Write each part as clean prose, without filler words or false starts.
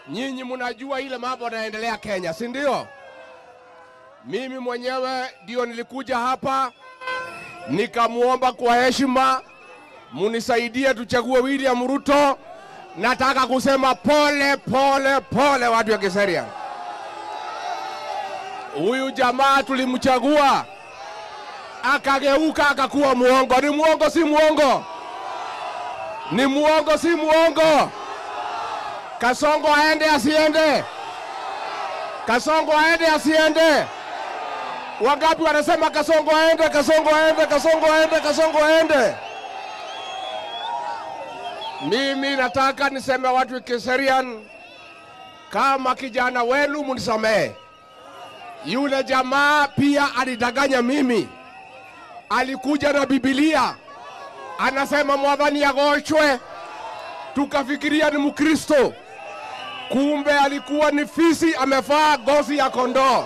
Nyinyi mnajua ile mambo yanaendelea Kenya, si ndio? Mimi mwenyewe ndio nilikuja hapa nikamuomba kwa heshima munisaidie tuchague William Ruto. Nataka kusema pole pole pole watu wa Kiserian. Huyu jamaa tulimchagua akageuka akakuwa muongo. Ni muongo si muongo? Ni muongo si muongo? Kasongo aende asiende? Kasongo aende asiende? Wangapi wanasema Kasongo aende, Kasongo aende, Kasongo aende, Kasongo aende? Mimi nataka niseme watu wa Kiserian, kama kijana wenu munisamehe. Yule jamaa pia alidanganya mimi. Alikuja na Biblia. Anasema Mwathani agochwe. Tukafikiria ni Mkristo. Kumbe alikuwa ni fisi amevaa ngozi ya kondoo.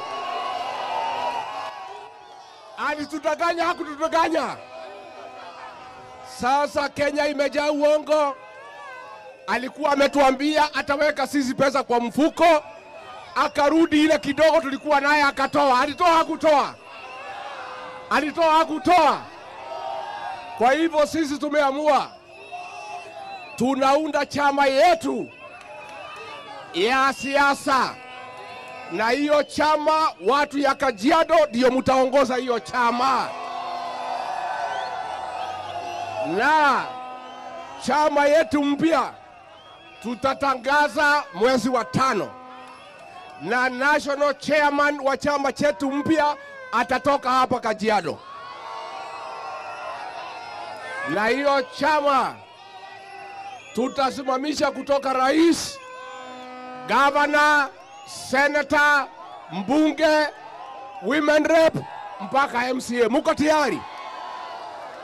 Alitudanganya, hakutudanganya. Sasa Kenya imejaa uongo. Alikuwa ametuambia ataweka sisi pesa kwa mfuko. Akarudi ile kidogo tulikuwa naye akatoa. Alitoa hakutoa? Alitoa hakutoa? Kwa hivyo sisi tumeamua tunaunda chama yetu ya siasa. Na hiyo chama watu ya Kajiado ndio mtaongoza hiyo chama. Na chama yetu mpya tutatangaza mwezi wa 5. Na national chairman wa chama chetu mpya atatoka hapa Kajiado. Na hiyo chama tutasimamisha kutoka rais, governor, senator, mbunge, women rep mpaka MCA. Muko tayari?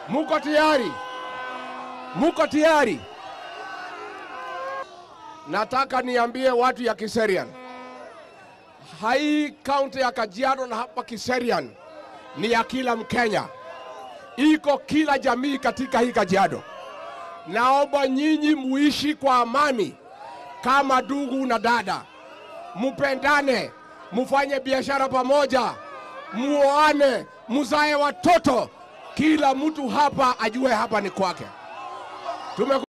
Muko tayari? Muko tayari? Nataka niambie watu ya Kiserian. Hai county ya Kajiado na hapa Kiserian ni ya kila Mkenya. Iko kila jamii katika hii Kajiado. Naomba nyinyi muishi kwa amani kama ndugu na dada. Mupendane, mufanye biashara pamoja, muoane, muzae watoto. Kila mtu hapa ajue hapa ni kwake.